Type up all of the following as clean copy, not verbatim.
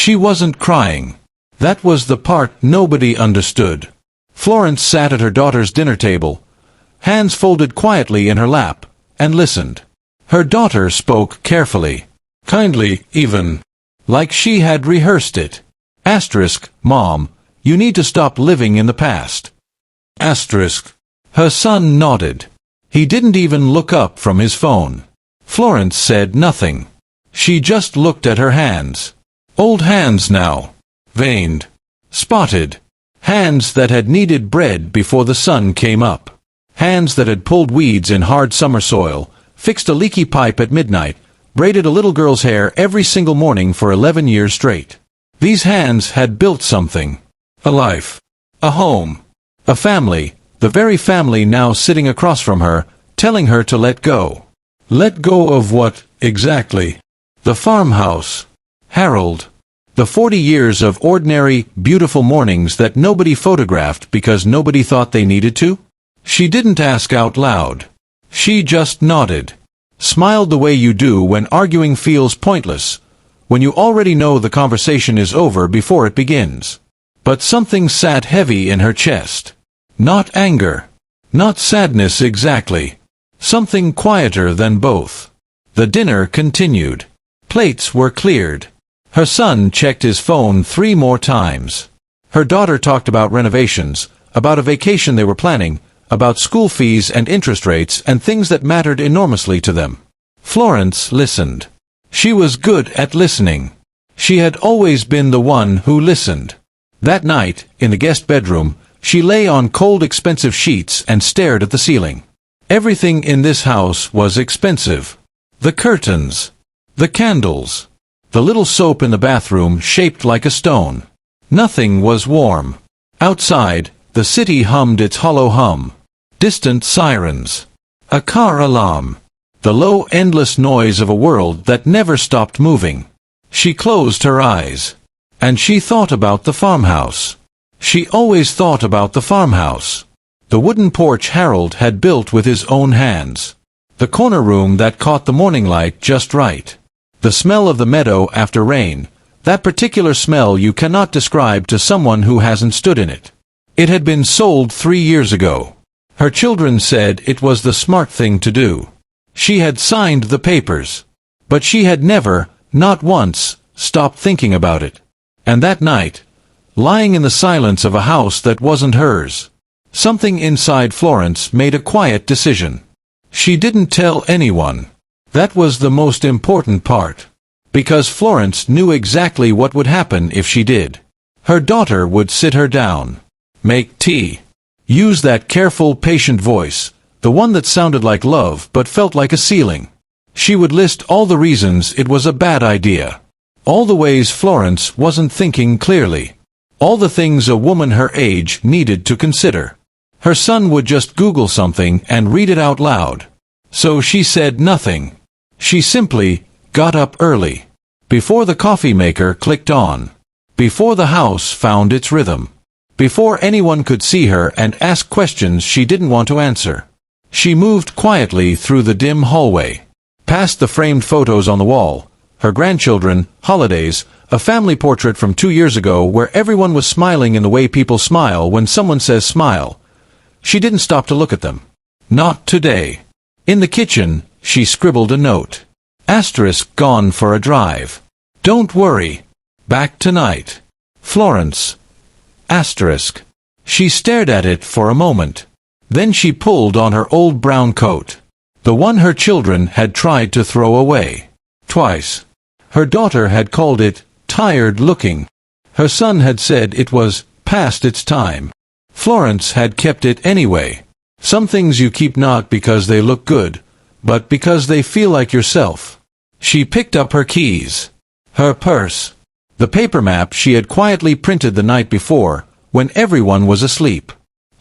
She wasn't crying. That was the part nobody understood. Florence sat at her daughter's dinner table, hands folded quietly in her lap, and listened. Her daughter spoke carefully, kindly even, like she had rehearsed it. Mom, you need to stop living in the past. Her son nodded. He didn't even look up from his phone. Florence said nothing. She just looked at her hands. Old hands now. Veined. Spotted. Hands that had kneaded bread before the sun came up. Hands that had pulled weeds in hard summer soil, fixed a leaky pipe at midnight, braided a little girl's hair every single morning for 11 years straight. These hands had built something. A life. A home. A family. The very family now sitting across from her, telling her to let go. Let go of what, exactly? The farmhouse. Harold. The 40 years of ordinary, beautiful mornings that nobody photographed because nobody thought they needed to? She didn't ask out loud. She just nodded. Smiled the way you do when arguing feels pointless, when you already know the conversation is over before it begins. But something sat heavy in her chest. Not anger. Not sadness exactly. Something quieter than both. The dinner continued. Plates were cleared. Her son checked his phone 3 more times. Her daughter talked about renovations, about a vacation they were planning, about school fees and interest rates and things that mattered enormously to them. Florence listened. She was good at listening. She had always been the one who listened. That night, in the guest bedroom, she lay on cold expensive sheets and stared at the ceiling. Everything in this house was expensive. The curtains. The candles. The little soap in the bathroom shaped like a stone. Nothing was warm. Outside, the city hummed its hollow hum. Distant sirens. A car alarm. The low, endless noise of a world that never stopped moving. She closed her eyes. And she thought about the farmhouse. She always thought about the farmhouse. The wooden porch Harold had built with his own hands. The corner room that caught the morning light just right. The smell of the meadow after rain, that particular smell you cannot describe to someone who hasn't stood in it. It had been sold 3 years ago. Her children said it was the smart thing to do. She had signed the papers. But she had never, not once, stopped thinking about it. And that night, lying in the silence of a house that wasn't hers, something inside Florence made a quiet decision. She didn't tell anyone. That was the most important part. Because Florence knew exactly what would happen if she did. Her daughter would sit her down. Make tea. Use that careful, patient voice, the one that sounded like love but felt like a ceiling. She would list all the reasons it was a bad idea. All the ways Florence wasn't thinking clearly. All the things a woman her age needed to consider. Her son would just Google something and read it out loud. So she said nothing. She simply got up early. Before the coffee maker clicked on. Before the house found its rhythm. Before anyone could see her and ask questions she didn't want to answer. She moved quietly through the dim hallway. Past the framed photos on the wall. Her grandchildren, holidays, a family portrait from 2 years ago where everyone was smiling in the way people smile when someone says smile. She didn't stop to look at them. Not today. In the kitchen, she scribbled a note. Gone for a drive. Don't worry. Back tonight. Florence. She stared at it for a moment. Then she pulled on her old brown coat. The one her children had tried to throw away. Twice. Her daughter had called it tired looking. Her son had said it was past its time. Florence had kept it anyway. Some things you keep not because they look good, but because they feel like yourself. She picked up her keys. Her purse. The paper map she had quietly printed the night before, when everyone was asleep.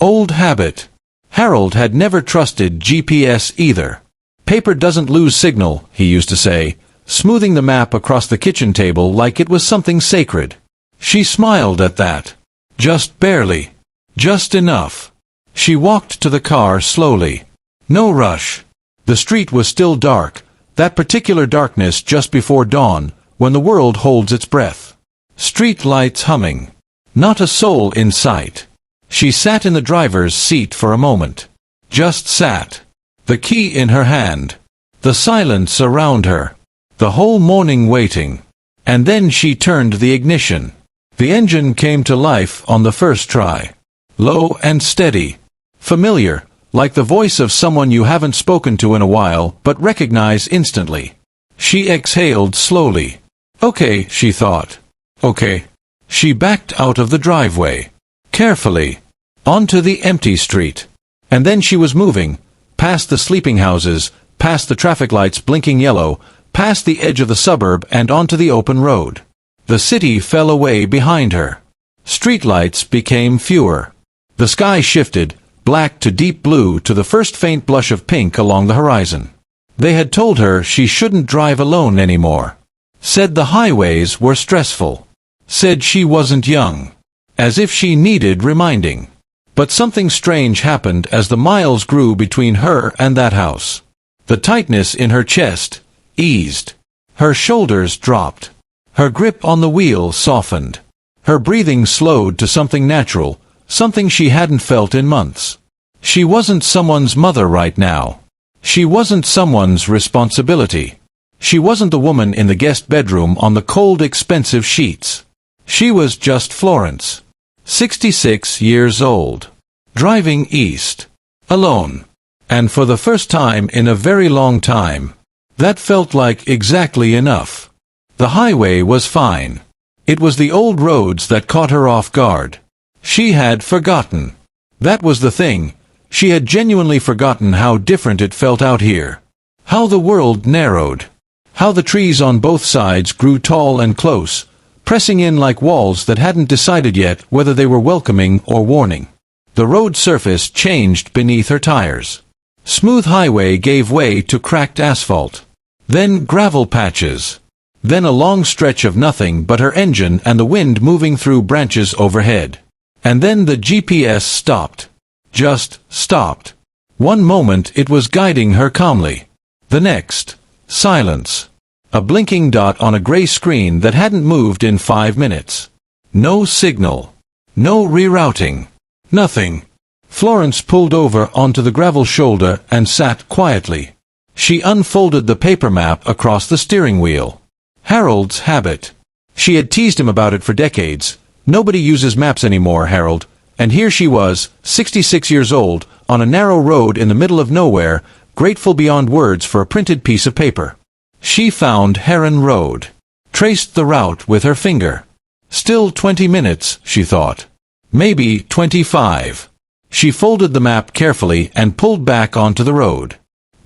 Old habit. Harold had never trusted GPS either. Paper doesn't lose signal, he used to say, smoothing the map across the kitchen table like it was something sacred. She smiled at that. Just barely. Just enough. She walked to the car slowly. No rush. The street was still dark, that particular darkness just before dawn, when the world holds its breath. Street lights humming. Not a soul in sight. She sat in the driver's seat for a moment. Just sat. The key in her hand. The silence around her. The whole morning waiting. And then she turned the ignition. The engine came to life on the first try. Low and steady. Familiar, like the voice of someone you haven't spoken to in a while but recognize instantly. She exhaled slowly. Okay, she thought. Okay. She backed out of the driveway. Carefully. Onto the empty street. And then she was moving, past the sleeping houses, past the traffic lights blinking yellow, past the edge of the suburb and onto the open road. The city fell away behind her. Streetlights became fewer. The sky shifted, black to deep blue to the first faint blush of pink along the horizon. They had told her she shouldn't drive alone anymore. Said the highways were stressful. Said she wasn't young. As if she needed reminding. But something strange happened as the miles grew between her and that house. The tightness in her chest eased. Her shoulders dropped. Her grip on the wheel softened. Her breathing slowed to something natural, something she hadn't felt in months. She wasn't someone's mother right now. She wasn't someone's responsibility. She wasn't the woman in the guest bedroom on the cold, expensive sheets. She was just Florence. 66 years old. Driving east. Alone. And for the first time in a very long time. That felt like exactly enough. The highway was fine. It was the old roads that caught her off guard. She had forgotten. That was the thing. She had genuinely forgotten how different it felt out here. How the world narrowed. How the trees on both sides grew tall and close, pressing in like walls that hadn't decided yet whether they were welcoming or warning. The road surface changed beneath her tires. Smooth highway gave way to cracked asphalt. Then gravel patches. Then a long stretch of nothing but her engine and the wind moving through branches overhead. And then the GPS stopped. Just stopped. One moment it was guiding her calmly. The next, silence. A blinking dot on a gray screen that hadn't moved in 5 minutes. No signal. No rerouting. Nothing. Florence pulled over onto the gravel shoulder and sat quietly. She unfolded the paper map across the steering wheel. Harold's habit. She had teased him about it for decades. Nobody uses maps anymore, Harold. And here she was, 66 years old, on a narrow road in the middle of nowhere, grateful beyond words for a printed piece of paper. She found Heron Road. Traced the route with her finger. Still 20 minutes, she thought. Maybe 25. She folded the map carefully and pulled back onto the road.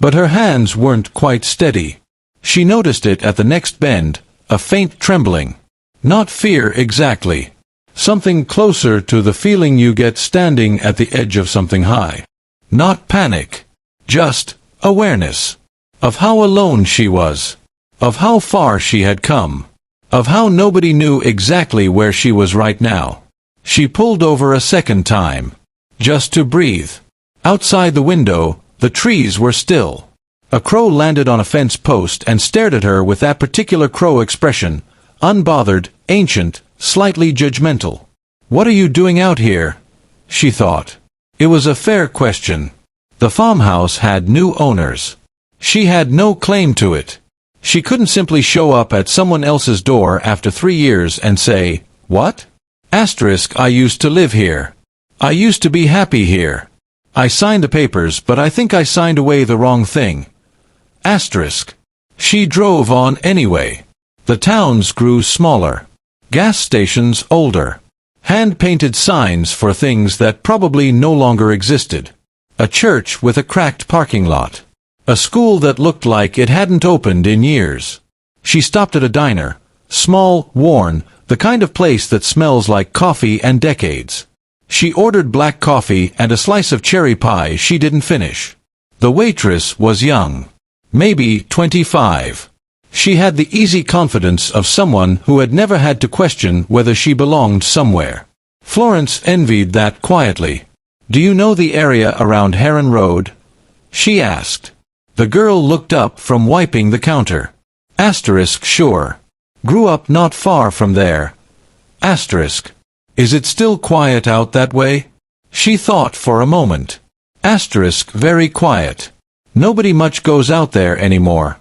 But her hands weren't quite steady. She noticed it at the next bend, a faint trembling. Not fear exactly. Something closer to the feeling you get standing at the edge of something high. Not panic. Just awareness. Of how alone she was. Of how far she had come. Of how nobody knew exactly where she was right now. She pulled over a second time. Just to breathe. Outside the window, the trees were still. A crow landed on a fence post and stared at her with that particular crow expression, unbothered, ancient, slightly judgmental. "What are you doing out here?" she thought. It was a fair question. The farmhouse had new owners. She had no claim to it. She couldn't simply show up at someone else's door after 3 years and say, "What? I used to live here. I used to be happy here. I signed the papers, but I think I signed away the wrong thing." She drove on anyway. The towns grew smaller. Gas stations older. Hand-painted signs for things that probably no longer existed. A church with a cracked parking lot. A school that looked like it hadn't opened in years. She stopped at a diner. Small, worn, the kind of place that smells like coffee and decades. She ordered black coffee and a slice of cherry pie she didn't finish. The waitress was young. Maybe 25. She had the easy confidence of someone who had never had to question whether she belonged somewhere. Florence envied that quietly. "Do you know the area around Heron Road?" she asked. The girl looked up from wiping the counter. Sure. Grew up not far from there. Asterisk. Is it still quiet out that way? She thought for a moment. Asterisk. Very quiet. Nobody much goes out there anymore.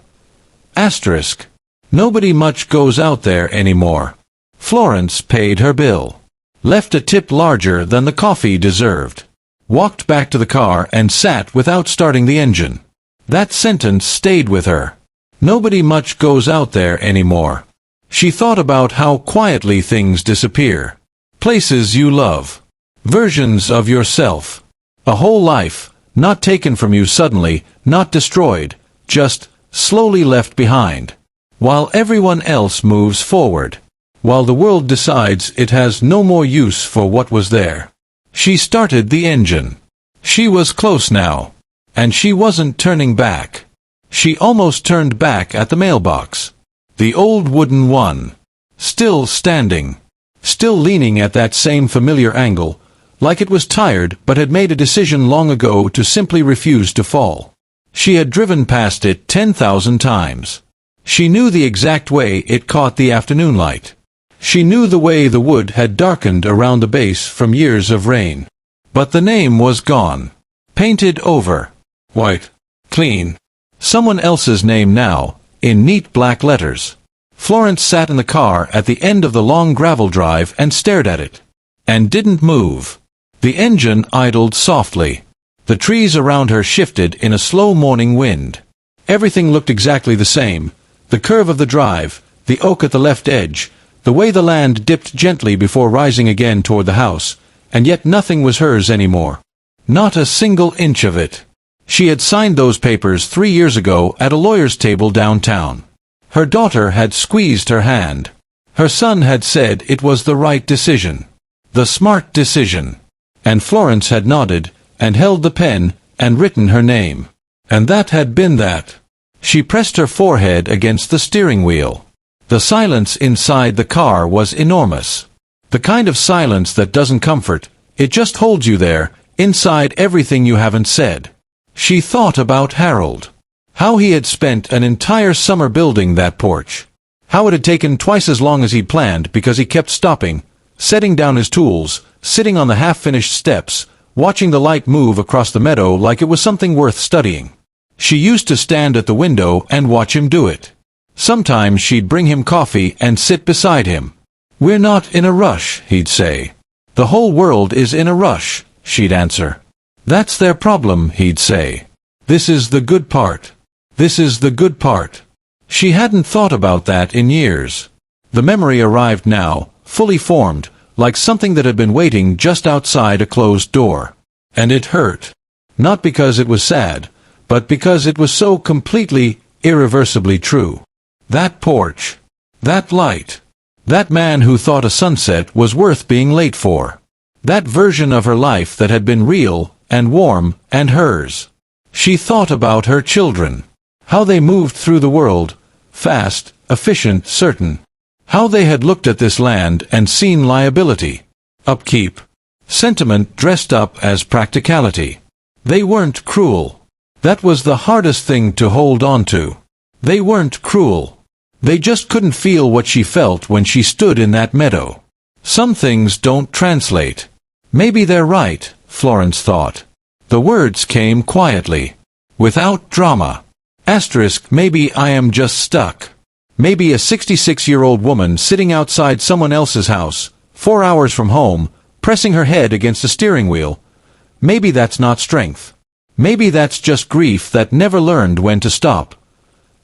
Asterisk. Nobody much goes out there anymore. Florence paid her bill. Left a tip larger than the coffee deserved. Walked back to the car and sat without starting the engine. That sentence stayed with her. Nobody much goes out there anymore. She thought about how quietly things disappear. Places you love. Versions of yourself. A whole life, not taken from you suddenly, not destroyed, just slowly left behind. While everyone else moves forward. While the world decides it has no more use for what was there. She started the engine. She was close now. And she wasn't turning back. She almost turned back at the mailbox. The old wooden one. Still standing. Still leaning at that same familiar angle, like it was tired but had made a decision long ago to simply refuse to fall. She had driven past it 10,000 times. She knew the exact way it caught the afternoon light. She knew the way the wood had darkened around the base from years of rain. But the name was gone. Painted over. White. Clean. Someone else's name now, in neat black letters. Florence sat in the car at the end of the long gravel drive and stared at it. And didn't move. The engine idled softly. The trees around her shifted in a slow morning wind. Everything looked exactly the same. The curve of the drive, the oak at the left edge, the way the land dipped gently before rising again toward the house, and yet nothing was hers anymore. Not a single inch of it. She had signed those papers 3 years ago at a lawyer's table downtown. Her daughter had squeezed her hand. Her son had said it was the right decision. The smart decision. And Florence had nodded, and held the pen, and written her name. And that had been that. She pressed her forehead against the steering wheel. The silence inside the car was enormous. The kind of silence that doesn't comfort, it just holds you there, inside everything you haven't said. She thought about Harold. How he had spent an entire summer building that porch. How it had taken twice as long as he'd planned because he kept stopping, setting down his tools, sitting on the half-finished steps, watching the light move across the meadow like it was something worth studying. She used to stand at the window and watch him do it. Sometimes she'd bring him coffee and sit beside him. "We're not in a rush," he'd say. "The whole world is in a rush," she'd answer. "That's their problem," he'd say. "This is the good part. This is the good part." She hadn't thought about that in years. The memory arrived now, fully formed, like something that had been waiting just outside a closed door. And it hurt. Not because it was sad, but because it was so completely, irreversibly true. That porch. That light. That man who thought a sunset was worth being late for. That version of her life that had been real, and warm, and hers. She thought about her children. How they moved through the world, fast, efficient, certain. How they had looked at this land and seen liability, upkeep, sentiment dressed up as practicality. They weren't cruel. That was the hardest thing to hold on to. They weren't cruel. They just couldn't feel what she felt when she stood in that meadow. Some things don't translate. Maybe they're right, Florence thought. The words came quietly, without drama. Asterisk, maybe I am just stuck. Maybe a 66-year-old woman sitting outside someone else's house, 4 hours from home, pressing her head against the steering wheel. Maybe that's not strength. Maybe that's just grief that never learned when to stop.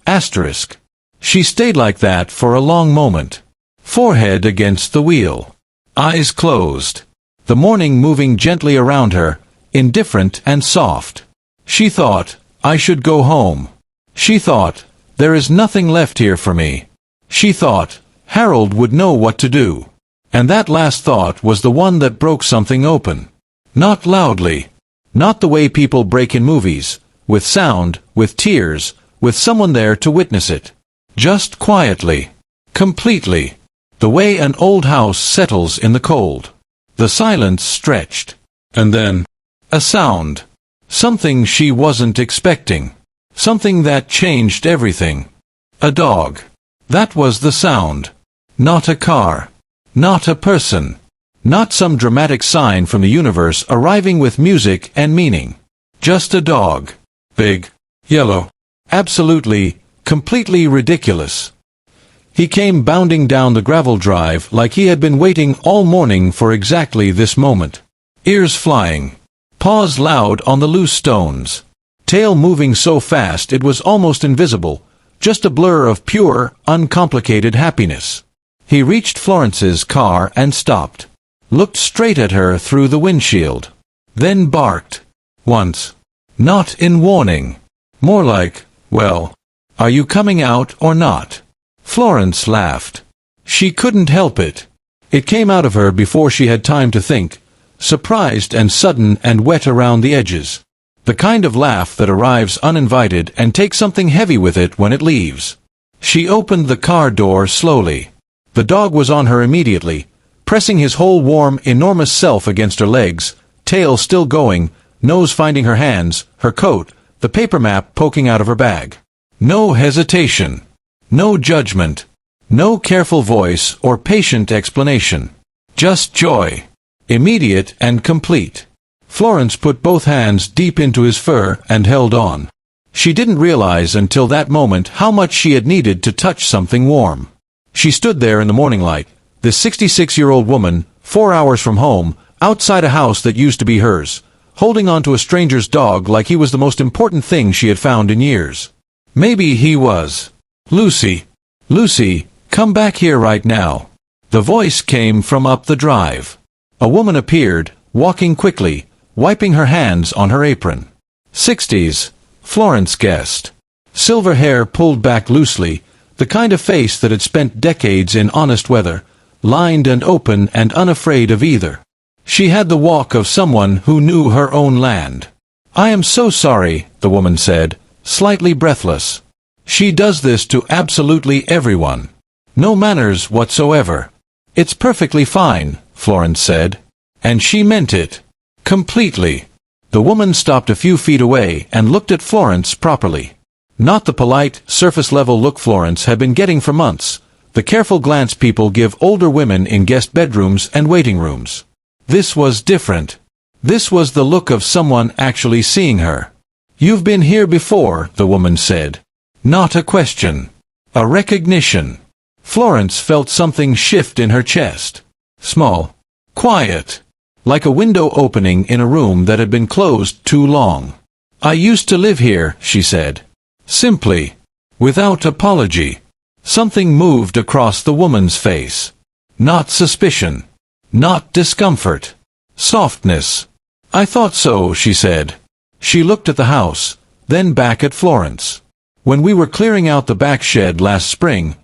Asterisk. She stayed like that for a long moment. Forehead against the wheel. Eyes closed. The morning moving gently around her, indifferent and soft. She thought, I should go home. She thought, there is nothing left here for me. She thought, Harold would know what to do. And that last thought was the one that broke something open. Not loudly. Not the way people break in movies, with sound, with tears, with someone there to witness it. Just quietly. Completely. The way an old house settles in the cold. The silence stretched. And then, a sound. Something she wasn't expecting. Something that changed everything. A dog. That was the sound. Not a car. Not a person. Not some dramatic sign from the universe arriving with music and meaning. Just a dog. Big. Yellow. Absolutely, completely ridiculous. He came bounding down the gravel drive like he had been waiting all morning for exactly this moment. Ears flying. Paws loud on the loose stones. Tail moving so fast it was almost invisible, just a blur of pure, uncomplicated happiness. He reached Florence's car and stopped. Looked straight at her through the windshield. Then barked. Once. Not in warning. More like, well, are you coming out or not? Florence laughed. She couldn't help it. It came out of her before she had time to think, surprised and sudden and wet around the edges. The kind of laugh that arrives uninvited and takes something heavy with it when it leaves. She opened the car door slowly. The dog was on her immediately, pressing his whole warm, enormous self against her legs, tail still going, nose finding her hands, her coat, the paper map poking out of her bag. No hesitation. No judgment. No careful voice or patient explanation. Just joy. Immediate and complete. Florence put both hands deep into his fur and held on. She didn't realize until that moment how much she had needed to touch something warm. She stood there in the morning light, this 66-year-old woman, 4 hours from home, outside a house that used to be hers, holding on to a stranger's dog like he was the most important thing she had found in years. Maybe he was. Lucy. Lucy, come back here right now. The voice came from up the drive. A woman appeared, walking quickly, wiping her hands on her apron. 60s, Florence guessed. Silver hair pulled back loosely, the kind of face that had spent decades in honest weather, lined and open and unafraid of either. She had the walk of someone who knew her own land. I am so sorry, the woman said, slightly breathless. She does this to absolutely everyone. No manners whatsoever. It's perfectly fine, Florence said. And she meant it. Completely. The woman stopped a few feet away and looked at Florence properly. Not the polite, surface-level look Florence had been getting for months, the careful glance people give older women in guest bedrooms and waiting rooms. This was different. This was the look of someone actually seeing her. You've been here before, the woman said. Not a question. A recognition. Florence felt something shift in her chest. Small. Quiet. Like a window opening in a room that had been closed too long. I used to live here, she said. Simply. Without apology. Something moved across the woman's face. Not suspicion. Not discomfort. Softness. I thought so, she said. She looked at the house, then back at Florence. When we were clearing out the back shed last spring,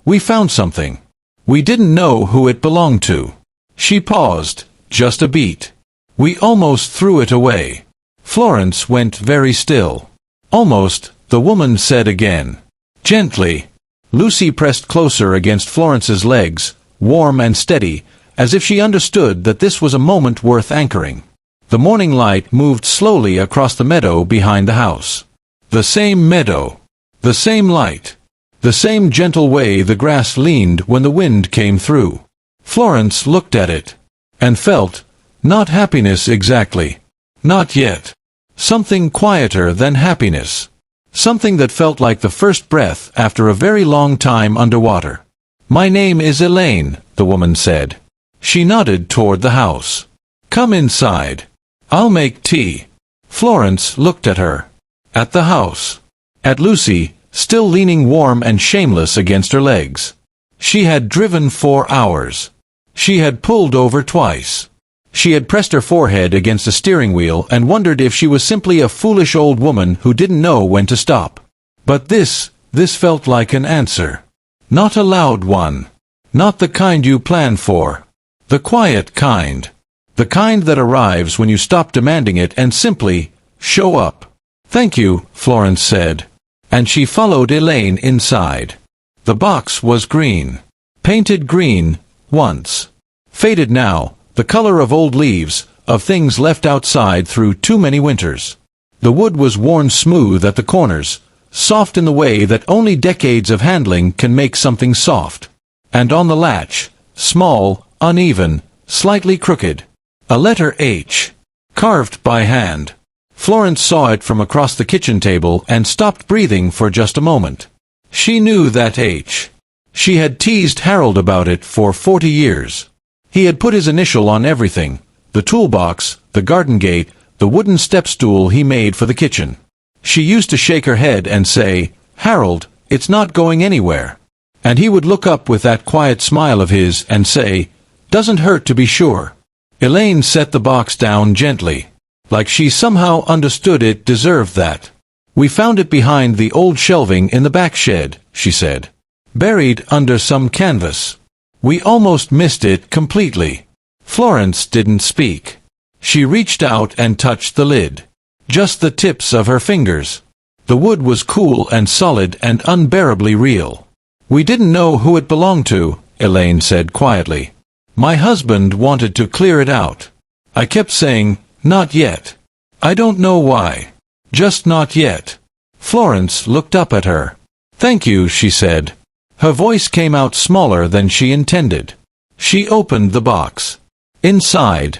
we found something. We didn't know who it belonged to. She paused, just a beat. We almost threw it away. Florence went very still. Almost, the woman said again. Gently. Lucy pressed closer against Florence's legs, warm and steady, as if she understood that this was a moment worth anchoring. The morning light moved slowly across the meadow behind the house. The same meadow. The same light. The same gentle way the grass leaned when the wind came through. Florence looked at it. And felt, not happiness exactly. Not yet. Something quieter than happiness. Something that felt like the first breath after a very long time underwater. My name is Elaine, the woman said. She nodded toward the house. Come inside. I'll make tea. Florence looked at her. At the house. At Lucy, still leaning warm and shameless against her legs. She had driven 4 hours. She had pulled over twice. She had pressed her forehead against the steering wheel and wondered if she was simply a foolish old woman who didn't know when to stop. But this felt like an answer. Not a loud one. Not the kind you plan for. The quiet kind. The kind that arrives when you stop demanding it and simply show up. Thank you, Florence said. And she followed Elaine inside. The box was green. Painted green, once. Faded now, the color of old leaves, of things left outside through too many winters. The wood was worn smooth at the corners, soft in the way that only decades of handling can make something soft. And on the latch, small, uneven, slightly crooked. A letter H, carved by hand. Florence saw it from across the kitchen table and stopped breathing for just a moment. She knew that H. She had teased Harold about it for 40 years. He had put his initial on everything: the toolbox, the garden gate, the wooden step stool he made for the kitchen. She used to shake her head and say, "Harold, it's not going anywhere." And he would look up with that quiet smile of his and say, "Doesn't hurt to be sure." Elaine set the box down gently, like she somehow understood it deserved that. "We found it behind the old shelving in the back shed," she said. "Buried under some canvas. We almost missed it completely." Florence didn't speak. She reached out and touched the lid. Just the tips of her fingers. The wood was cool and solid and unbearably real. "We didn't know who it belonged to," Elaine said quietly. "My husband wanted to clear it out. I kept saying, 'Not yet.' I don't know why. Just not yet." Florence looked up at her. "Thank you," she said. Her voice came out smaller than she intended. She opened the box. Inside,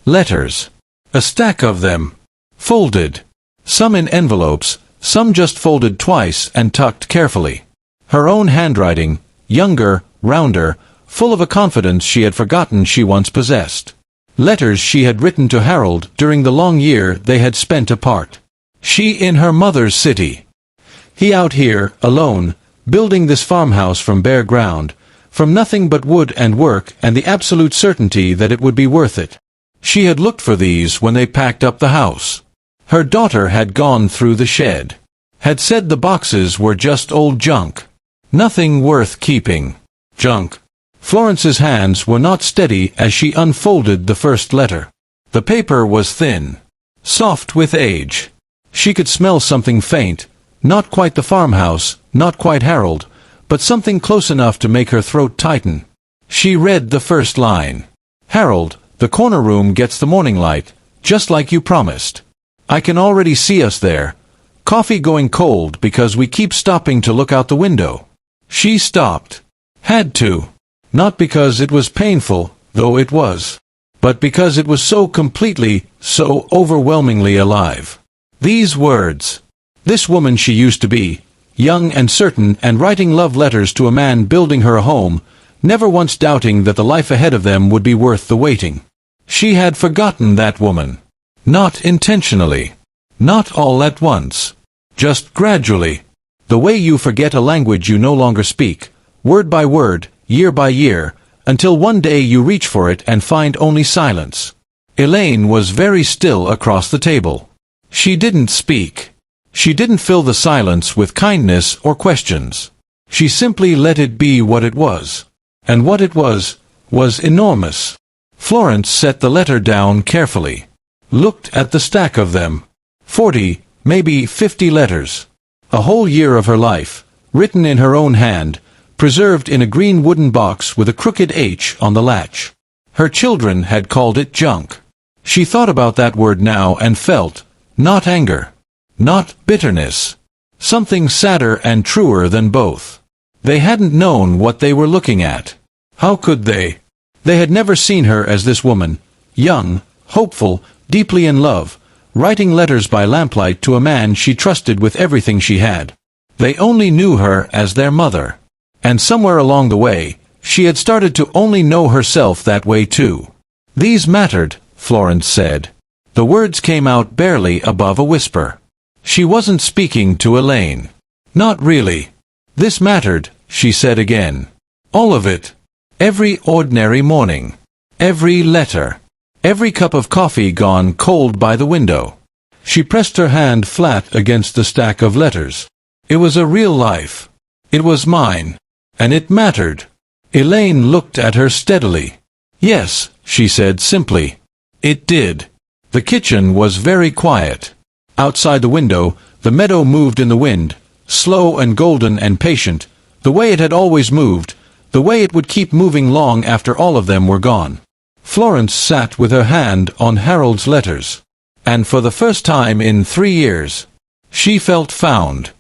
letters. A stack of them. Folded. Some in envelopes, some just folded twice and tucked carefully. Her own handwriting, younger, rounder, full of a confidence she had forgotten she once possessed. Letters she had written to Harold during the long year they had spent apart. She in her mother's city. He out here, alone, building this farmhouse from bare ground, from nothing but wood and work and the absolute certainty that it would be worth it. She had looked for these when they packed up the house. Her daughter had gone through the shed. Had said the boxes were just old junk. Nothing worth keeping. Junk. Florence's hands were not steady as she unfolded the first letter. The paper was thin. Soft with age. She could smell something faint, not quite the farmhouse, not quite Harold, but something close enough to make her throat tighten. She read the first line. "Harold, the corner room gets the morning light, just like you promised. I can already see us there. Coffee going cold because we keep stopping to look out the window." She stopped. Had to. Not because it was painful, though it was, but because it was so completely, so overwhelmingly alive. These words. This woman she used to be, young and certain and writing love letters to a man building her a home, never once doubting that the life ahead of them would be worth the waiting. She had forgotten that woman. Not intentionally. Not all at once. Just gradually. The way you forget a language you no longer speak, word by word, year by year, until one day you reach for it and find only silence. Elaine was very still across the table. She didn't speak. She didn't fill the silence with kindness or questions. She simply let it be what it was. And what it was enormous. Florence set the letter down carefully. Looked at the stack of them. 40, maybe 50 letters. A whole year of her life, written in her own hand, preserved in a green wooden box with a crooked H on the latch. Her children had called it junk. She thought about that word now and felt, not anger, not bitterness, something sadder and truer than both. They hadn't known what they were looking at. How could they? They had never seen her as this woman, young, hopeful, deeply in love, writing letters by lamplight to a man she trusted with everything she had. They only knew her as their mother. And somewhere along the way, she had started to only know herself that way too. These mattered, Florence said. The words came out barely above a whisper. She wasn't speaking to Elaine. Not really. This mattered, she said again. All of it. Every ordinary morning. Every letter. Every cup of coffee gone cold by the window. She pressed her hand flat against the stack of letters. It was a real life. It was mine. And it mattered. Elaine looked at her steadily. Yes, she said simply. It did. The kitchen was very quiet. Outside the window, the meadow moved in the wind, slow and golden and patient, the way it had always moved, the way it would keep moving long after all of them were gone. Florence sat with her hand on Harold's letters. And for the first time in 3 years, she felt found.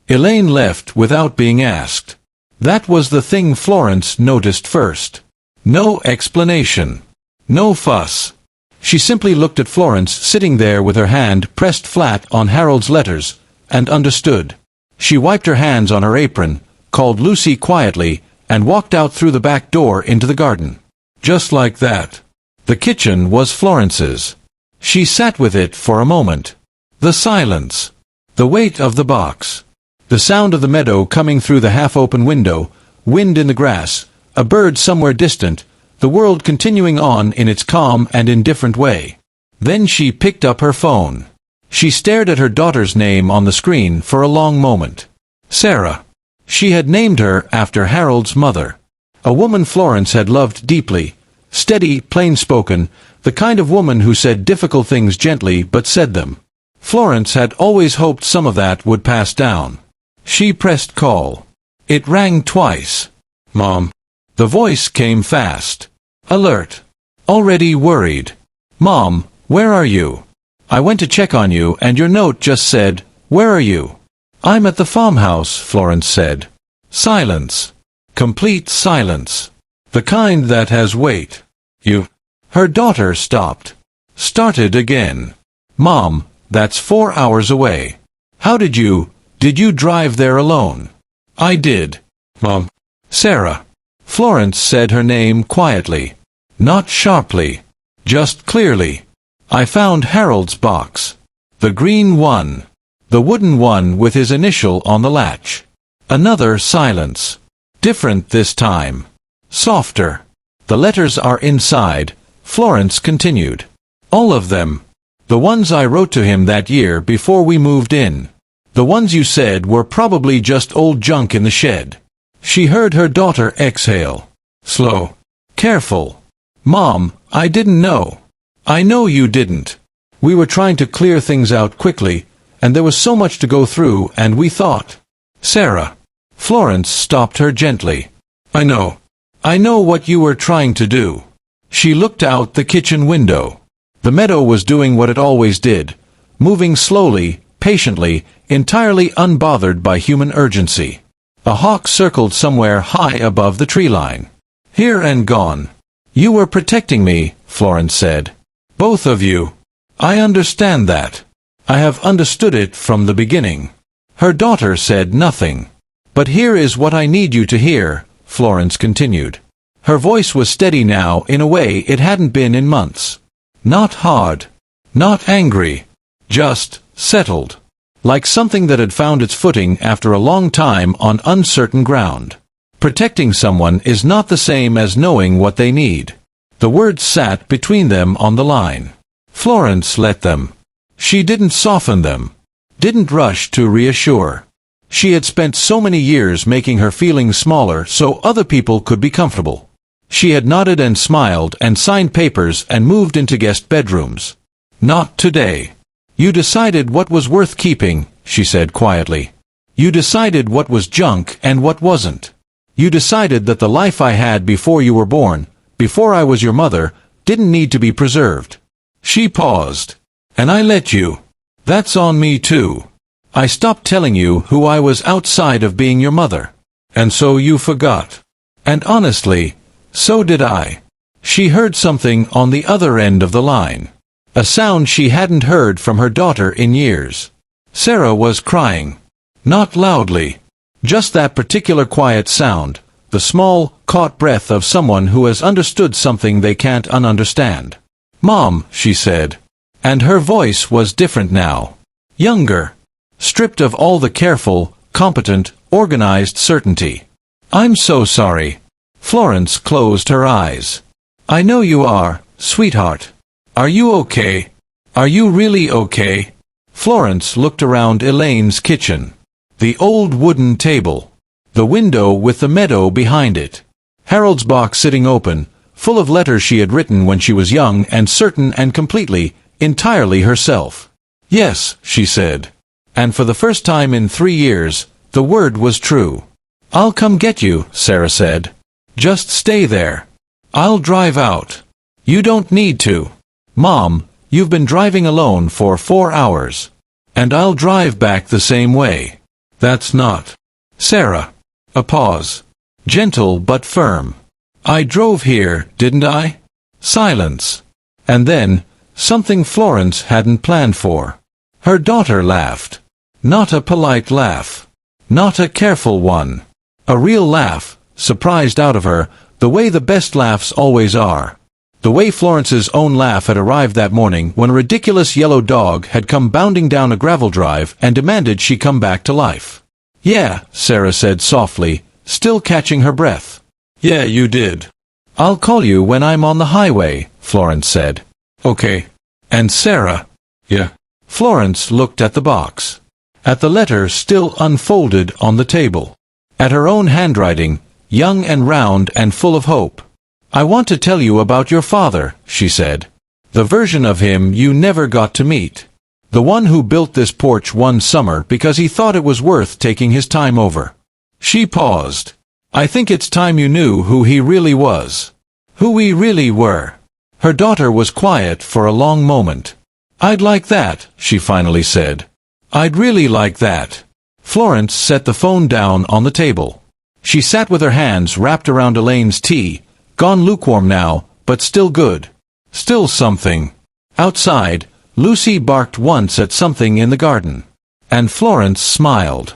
Elaine left without being asked. That was the thing Florence noticed first. No explanation. No fuss. She simply looked at Florence sitting there with her hand pressed flat on Harold's letters, and understood. She wiped her hands on her apron, called Lucy quietly, and walked out through the back door into the garden. Just like that. The kitchen was Florence's. She sat with it for a moment. The silence. The weight of the box. The sound of the meadow coming through the half-open window, wind in the grass, a bird somewhere distant, the world continuing on in its calm and indifferent way. Then she picked up her phone. She stared at her daughter's name on the screen for a long moment. Sarah. She had named her after Harold's mother. A woman Florence had loved deeply, steady, plain-spoken, the kind of woman who said difficult things gently but said them. Florence had always hoped some of that would pass down. She pressed call. It rang twice. Mom. The voice came fast. Alert. Already worried. Mom, where are you? I went to check on you and your note just said, where are you? I'm at the farmhouse, Florence said. Silence. Complete silence. The kind that has weight. You. Her daughter stopped. Started again. Mom, that's 4 hours away. How did you drive there alone? I did. Mom. Sarah. Florence said her name quietly. Not sharply. Just clearly. I found Harold's box. The green one. The wooden one with his initial on the latch. Another silence. Different this time. Softer. The letters are inside, Florence continued. All of them. The ones I wrote to him that year before we moved in. The ones you said were probably just old junk in the shed. She heard her daughter exhale. Slow. Careful. Mom, I didn't know. I know you didn't. We were trying to clear things out quickly, and there was so much to go through, and we thought. Sarah. Florence stopped her gently. I know. I know what you were trying to do. She looked out the kitchen window. The meadow was doing what it always did, moving slowly, patiently, entirely unbothered by human urgency. A hawk circled somewhere high above the tree line. Here and gone. You were protecting me, Florence said. Both of you. I understand that. I have understood it from the beginning. Her daughter said nothing. But here is what I need you to hear, Florence continued. Her voice was steady now in a way it hadn't been in months. Not hard. Not angry. Just settled. Like something that had found its footing after a long time on uncertain ground. Protecting someone is not the same as knowing what they need. The words sat between them on the line. Florence let them. She didn't soften them. Didn't rush to reassure. She had spent so many years making her feelings smaller so other people could be comfortable. She had nodded and smiled and signed papers and moved into guest bedrooms. Not today. You decided what was worth keeping, she said quietly. You decided what was junk and what wasn't. You decided that the life I had before you were born, before I was your mother, didn't need to be preserved. She paused. And I let you. That's on me too. I stopped telling you who I was outside of being your mother. And so you forgot. And honestly, so did I. She heard something on the other end of the line. A sound she hadn't heard from her daughter in years. Sarah was crying. Not loudly. Just that particular quiet sound, the small, caught breath of someone who has understood something they can't ununderstand. Mom, she said. And her voice was different now. Younger. Stripped of all the careful, competent, organized certainty. I'm so sorry. Florence closed her eyes. I know you are, sweetheart. Are you okay? Are you really okay? Florence looked around Elaine's kitchen. The old wooden table. The window with the meadow behind it. Harold's box sitting open, full of letters she had written when she was young and certain and completely, entirely herself. Yes, she said. And for the first time in 3 years, the word was true. I'll come get you, Sarah said. Just stay there. I'll drive out. You don't need to. Mom, you've been driving alone for 4 hours. And I'll drive back the same way. That's not. Sarah. A pause. Gentle but firm. I drove here, didn't I? Silence. And then, something Florence hadn't planned for. Her daughter laughed. Not a polite laugh. Not a careful one. A real laugh, surprised out of her, the way the best laughs always are. The way Florence's own laugh had arrived that morning when a ridiculous yellow dog had come bounding down a gravel drive and demanded she come back to life. Yeah, Sarah said softly, still catching her breath. Yeah, you did. I'll call you when I'm on the highway, Florence said. Okay. And Sarah? Yeah. Florence looked at the box. At the letter still unfolded on the table. At her own handwriting, young and round and full of hope. I want to tell you about your father, she said. The version of him you never got to meet. The one who built this porch one summer because he thought it was worth taking his time over. She paused. I think it's time you knew who he really was. Who we really were. Her daughter was quiet for a long moment. I'd like that, she finally said. I'd really like that. Florence set the phone down on the table. She sat with her hands wrapped around Elaine's tea, gone lukewarm now, but still good. Still something. Outside, Lucy barked once at something in the garden. And Florence smiled.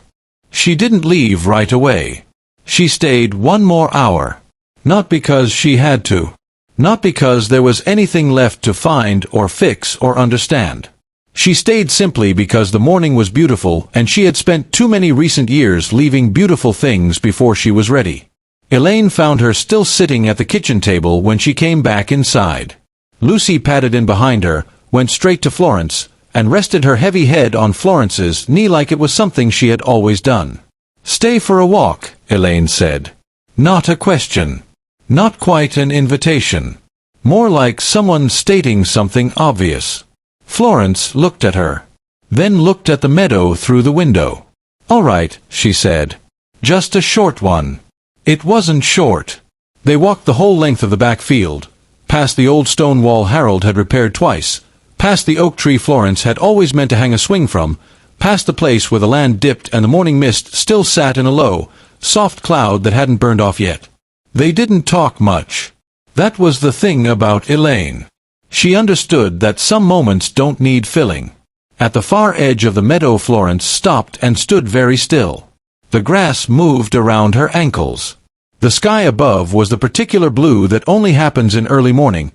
She didn't leave right away. She stayed one more hour. Not because she had to. Not because there was anything left to find or fix or understand. She stayed simply because the morning was beautiful and she had spent too many recent years leaving beautiful things before she was ready. Elaine found her still sitting at the kitchen table when she came back inside. Lucy padded in behind her, went straight to Florence, and rested her heavy head on Florence's knee like it was something she had always done. Stay for a walk, Elaine said. Not a question. Not quite an invitation. More like someone stating something obvious. Florence looked at her. Then looked at the meadow through the window. All right, she said. Just a short one. It wasn't short. They walked the whole length of the back field, past the old stone wall Harold had repaired twice, past the oak tree Florence had always meant to hang a swing from, past the place where the land dipped and the morning mist still sat in a low, soft cloud that hadn't burned off yet. They didn't talk much. That was the thing about Elaine. She understood that some moments don't need filling. At the far edge of the meadow Florence stopped and stood very still. The grass moved around her ankles. The sky above was the particular blue that only happens in early morning,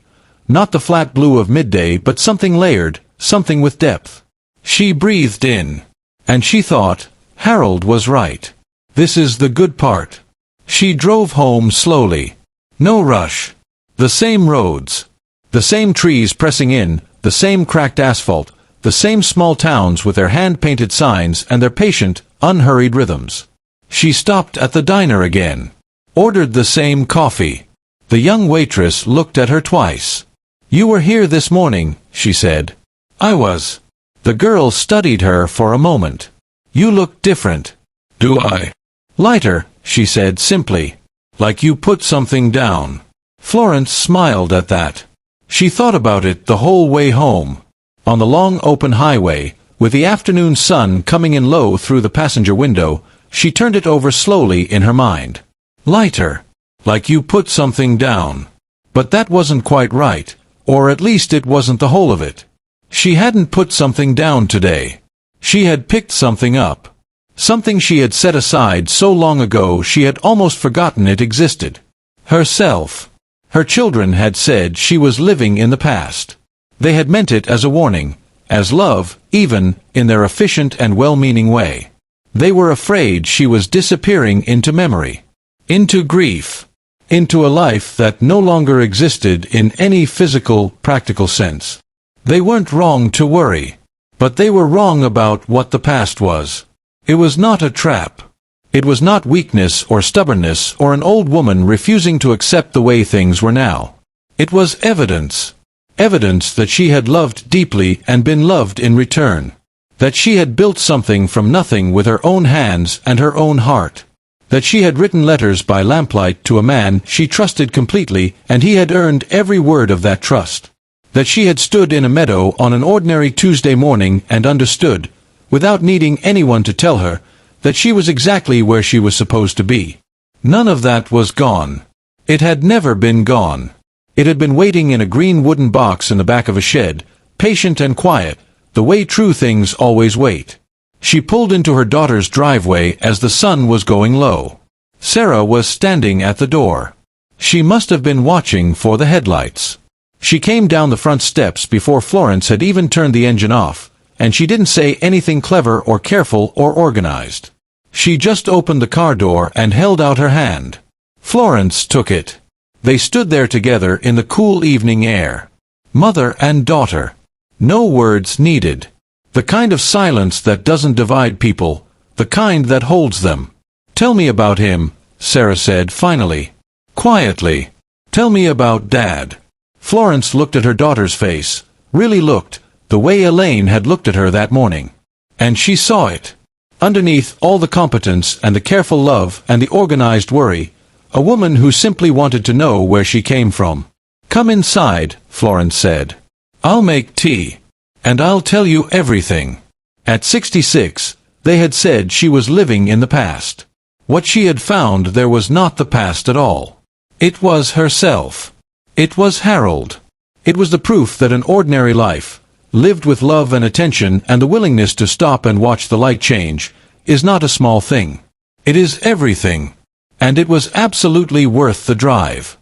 not the flat blue of midday but something layered, something with depth. She breathed in. And she thought, Harold was right. This is the good part. She drove home slowly. No rush. The same roads. The same trees pressing in, the same cracked asphalt, the same small towns with their hand-painted signs and their patient, unhurried rhythms. She stopped at the diner again. Ordered the same coffee. The young waitress looked at her twice. You were here this morning, she said. I was. The girl studied her for a moment. You look different. Do I? Lighter, she said simply. Like you put something down. Florence smiled at that. She thought about it the whole way home. On the long open highway, with the afternoon sun coming in low through the passenger window, she turned it over slowly in her mind. Lighter. Like you put something down. But that wasn't quite right, or at least it wasn't the whole of it. She hadn't put something down today. She had picked something up. Something she had set aside so long ago she had almost forgotten it existed. Herself. Her children had said she was living in the past. They had meant it as a warning, as love, even, in their efficient and well-meaning way. They were afraid she was disappearing into memory, into grief, into a life that no longer existed in any physical, practical sense. They weren't wrong to worry, but they were wrong about what the past was. It was not a trap. It was not weakness or stubbornness or an old woman refusing to accept the way things were now. It was evidence. Evidence that she had loved deeply and been loved in return. That she had built something from nothing with her own hands and her own heart. That she had written letters by lamplight to a man she trusted completely and he had earned every word of that trust. That she had stood in a meadow on an ordinary Tuesday morning and understood, without needing anyone to tell her, that she was exactly where she was supposed to be. None of that was gone. It had never been gone. It had been waiting in a green wooden box in the back of a shed, patient and quiet, the way true things always wait. She pulled into her daughter's driveway as the sun was going low. Sarah was standing at the door. She must have been watching for the headlights. She came down the front steps before Florence had even turned the engine off, and she didn't say anything clever or careful or organized. She just opened the car door and held out her hand. Florence took it. They stood there together in the cool evening air. Mother and daughter. No words needed. The kind of silence that doesn't divide people, the kind that holds them. "Tell me about him," Sarah said finally. Quietly. "Tell me about Dad." Florence looked at her daughter's face, really looked, the way Elaine had looked at her that morning. And she saw it. Underneath all the competence and the careful love and the organized worry, a woman who simply wanted to know where she came from. "Come inside," Florence said. "I'll make tea. And I'll tell you everything." At 66, they had said she was living in the past. What she had found there was not the past at all. It was herself. It was Harold. It was the proof that an ordinary life, lived with love and attention and the willingness to stop and watch the light change, is not a small thing. It is everything. And it was absolutely worth the drive.